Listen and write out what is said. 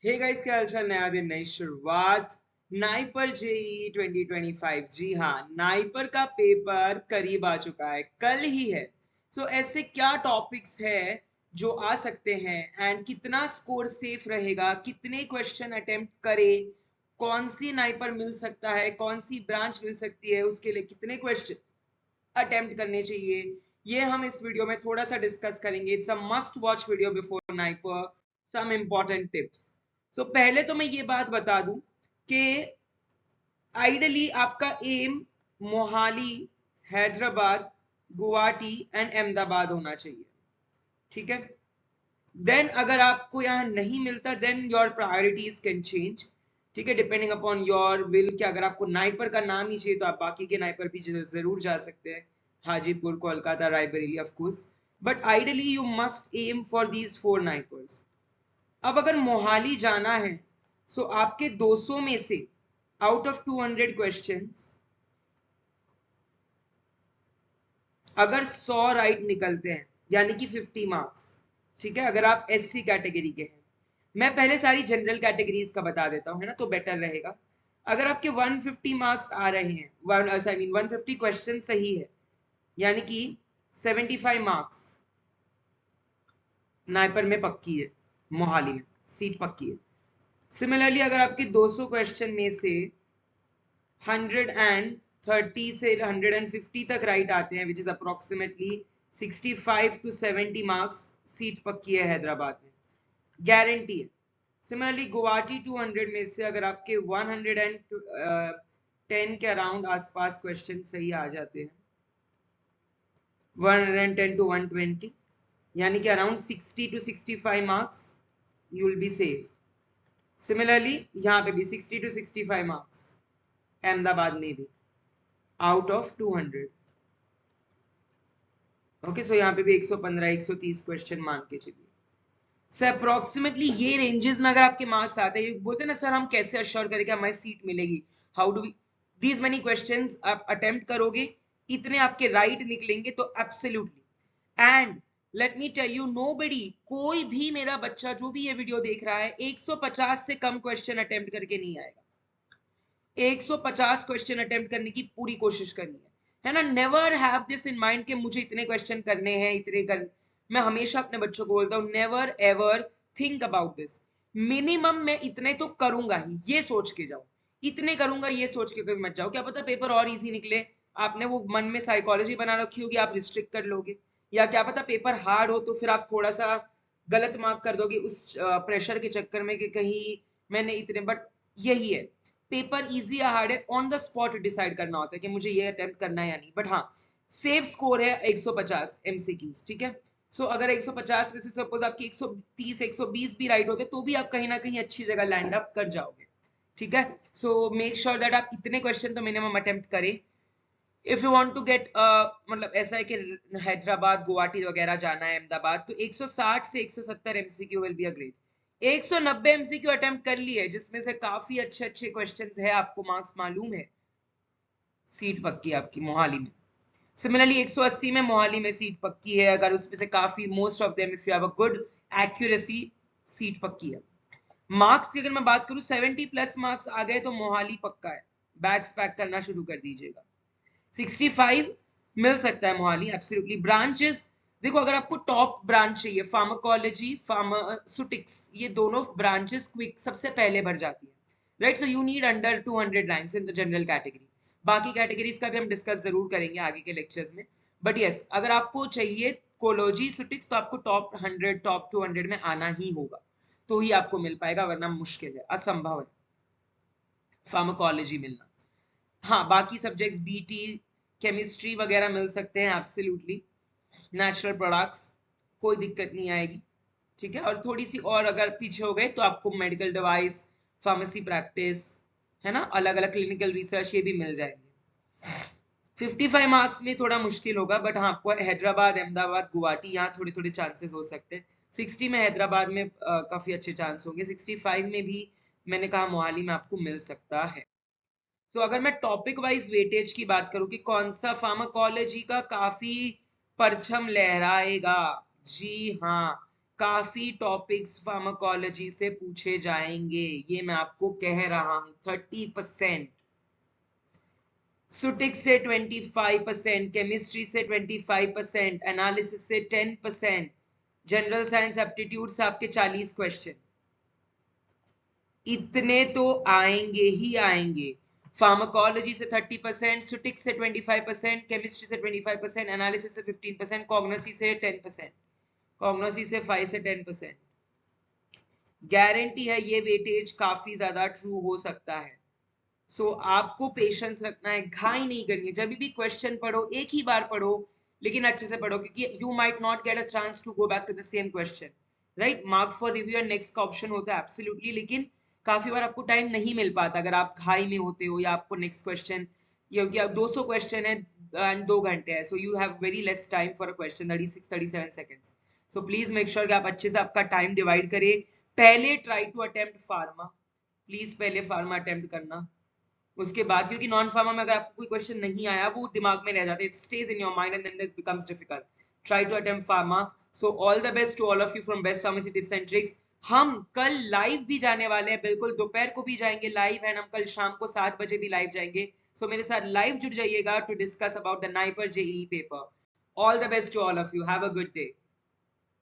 Hey guys, क्या हालचाल। नया दिन नई शुरुआत। NIPER JEE 2025। जी हाँ, नाइपर का पेपर करीब आ चुका है, कल ही है। ऐसे क्या टॉपिक्स है जो आ सकते हैं एंड कितना स्कोर सेफ रहेगा, कितने क्वेश्चन अटेम्प्ट करे, कौन सी नाइपर मिल सकता है, कौन सी ब्रांच मिल सकती है, उसके लिए कितने क्वेश्चन अटेम्प्ट करने चाहिए, ये हम इस वीडियो में थोड़ा सा डिस्कस करेंगे। It's a must watch video before NIPER. Some important tips. पहले तो मैं ये बात बता दूं कि आइडली आपका एम मोहाली, हैदराबाद, गुवाहाटी एंड अहमदाबाद होना चाहिए। ठीक है। देन अगर आपको यहाँ नहीं मिलता, then your priorities can change. ठीक है, डिपेंडिंग अपॉन योर विल, कि अगर आपको नाइपर का नाम ही चाहिए तो आप बाकी के नाइपर भी जरूर जा सकते हैं, Hajipur, Kolkata, Raebareli, of course. But ideally you must aim for these 4 NIPERs. अब अगर मोहाली जाना है, आपके 200 में से आउट ऑफ 200 क्वेश्चंस अगर 100 राइट निकलते हैं, यानी कि 50 मार्क्स। ठीक है, अगर आप एससी कैटेगरी के हैं। मैं पहले सारी जनरल कैटेगरीज का बता देता हूं, है ना, तो बेटर रहेगा। अगर आपके 150 मार्क्स आ रहे हैं, 150 क्वेश्चन सही है, यानी कि 75 मार्क्स नाइपर में पक्की है, मोहाली में सीट पक्की है। सिमिलरली अगर आपके 200 क्वेश्चन में से 130 से 150 तक राइट आते हैं, which is approximately 65 to 70 marks, seat पक्की है हैदराबाद में, गारंटी है। सिमिलरली गुवाहाटी 200 में से अगर आपके 110 के अराउंड आसपास क्वेश्चन सही आ जाते हैं, 110 टू 120, यानी कि around 60 to 65 marks, you will be safe. Similarly यहाँ पे भी 60 टू 65 मार्क्स, अहमदाबाद में भी आउट ऑफ 200। ओके, सो यहाँ पे भी 115 130 क्वेश्चन मान के चलिए। सर अप्रोक्सीमेटली ये रेंजेस में अगर आपके मार्क्स आते हैं, बोलते हैं ना सर हम कैसे अश्योर करें कि हमारी सीट मिलेगी, how do we, these many questions आप अटेम्प्ट करोगे, इतने आपके राइट निकलेंगे तो absolutely. And let me tell you, nobody, कोई भी मेरा बच्चा जो भी ये वीडियो देख रहा है 150 से कम क्वेश्चन अटेम्प्ट करके नहीं आएगा। 150 क्वेश्चन अटेम्प्ट करने की पूरी कोशिश करनी है ना। Never have this in mind कि मुझे इतने क्वेश्चन करने हैं, इतने कर। मैं हमेशा अपने बच्चों को बोलता हूं, never ever think about this. Minimum मैं इतने तो करूंगा ही, ये सोच के जाओ। इतने करूंगा ये सोच के कभी मत जाओ, क्या पता पेपर और इजी निकले। आपने वो मन में साइकोलॉजी बना रखी होगी, आप रिस्ट्रिक्ट कर लोगे। या क्या पता पेपर हार्ड हो तो फिर आप थोड़ा सा गलत मार्क कर दोगे उस प्रेशर के चक्कर में कि कहीं मैंने इतने। बट यही है, पेपर इजी या हार्ड है ऑन द स्पॉट डिसाइड करना होता है कि मुझे ये अटेम्प्ट करना है या नहीं। बट हाँ, सेफ स्कोर है 150 एमसीक्यूज। ठीक है, अगर 150 में से सपोज आपकी 130 120 भी राइट होते तो भी आप कहीं ना कहीं अच्छी जगह लैंड अप कर जाओगे। ठीक है, मेक श्योर दैट आप इतने क्वेश्चन तो मिनिमम अटेम्प्ट करें। If you want to get, मतलब ऐसा है कि हैदराबाद, गुवाहाटी वगैरह जाना है, अहमदाबाद, तो 160 से 170 MCQ will be a great. 190 MCQ attempt कर लिए, जिसमें से काफी अच्छे अच्छे क्वेश्चंस है, आपको मार्क्स मालूम है, सीट पक्की है आपकी मोहाली में। सिमिलरली 180 में मोहाली में सीट पक्की है, अगर उसमें से काफी most of them if you have a good accuracy, seat पक्की है। मार्क्स की अगर मैं बात करूं, 70 प्लस मार्क्स आ गए तो मोहाली पक्का है, बैग्स पैक करना शुरू कर दीजिएगा। 65 मिल सकता है मोहाली, एब्सोल्युटली। ब्रांचेस देखो, अगर आपको टॉप ब्रांच चाहिए, फार्माकोलॉजी, फार्मास्यूटिक्स, ये दोनों ब्रांचेस क्विक सबसे पहले भर जाती है, right. So you need under 200 ranks in the general category. बाकी कैटेगरीज का भी हम डिस्कस जरूर करेंगे आगे के लेक्चर्स में। बट यस, अगर आपको चाहिए कोलॉजी सुटिक्स तो आपको टॉप 100 टॉप 200 में आना ही होगा, तो ही आपको मिल पाएगा, वरना मुश्किल है, असंभव है फार्माकोलॉजी मिलना। हाँ, बाकी सब्जेक्ट्स बीटी, केमिस्ट्री वगैरह मिल सकते हैं, एब्सोल्युटली। नेचुरल प्रोडक्ट्स, कोई दिक्कत नहीं आएगी। ठीक है, और थोड़ी सी और अगर पीछे हो गए तो आपको मेडिकल डिवाइस, फार्मेसी प्रैक्टिस, है ना, अलग अलग क्लिनिकल रिसर्च, ये भी मिल जाएंगे। 55 मार्क्स में थोड़ा मुश्किल होगा, बट हाँ, आपको हैदराबाद, अहमदाबाद, गुवाहाटी, यहाँ थोड़े थोड़े चांसेस हो सकते हैं। 60 में हैदराबाद में काफी अच्छे चांस होंगे, 65 में भी मैंने कहा मोहाली में आपको मिल सकता है। अगर मैं टॉपिक वाइज वेटेज की बात करूं कि कौन सा फार्माकोलॉजी का काफी परचम लहराएगा, जी हाँ, काफी टॉपिक्स फार्माकोलॉजी से पूछे जाएंगे, ये मैं आपको कह रहा हूं। 30%, सुटिक से 25%, केमिस्ट्री से 25%, एनालिसिस से 10%, जनरल साइंस एप्टीट्यूड से आपके 40 क्वेश्चन, इतने तो आएंगे ही आएंगे। फार्माकोलॉजी से 30%, सुटिक से 25%, केमिस्ट्री से 25%, एनालिसिस से 15%, कॉग्नोसी से 10%, कॉग्नोसी से 5 से 10%। गारंटी है ये वेटेज काफी ज्यादा ट्रू हो सकता है। सो आपको पेशेंस रखना है, घाई नहीं करनी है। जब भी क्वेश्चन पढ़ो एक ही बार पढ़ो, लेकिन अच्छे से पढ़ो, क्योंकि you might not get a chance to go back to the same question, right. Mark for review and next का ऑप्शन होता है एब्सोल्युटली, लेकिन काफी बार आपको टाइम नहीं मिल पाता अगर आप घाई में होते हो, या आपको नेक्स्ट क्वेश्चन, क्योंकि आप 200 क्वेश्चन है एंड 2 घंटे है, so you have very less time for a question, 36-37 seconds. So please make sure कि आप अच्छे से आपका टाइम डिवाइड करें। पहले try to attempt pharma, please पहले फार्मा अटेम्प्ट करना। उसके बाद, क्योंकि नॉन फार्मा में अगर आपको कोई क्वेश्चन नहीं आया, वो दिमाग में रह जाता है, it stays in your mind and then it becomes difficult. Try to attempt pharma. So all the best to all of you from best pharmacy tips and tricks. हम कल लाइव भी जाने वाले हैं, बिल्कुल दोपहर को भी जाएंगे लाइव, एंड हम कल शाम को 7 बजे भी लाइव जाएंगे। सो मेरे साथ लाइव जुड़ जाइएगा to discuss about the NIPER JEE paper. All the best to all of you, have a good day.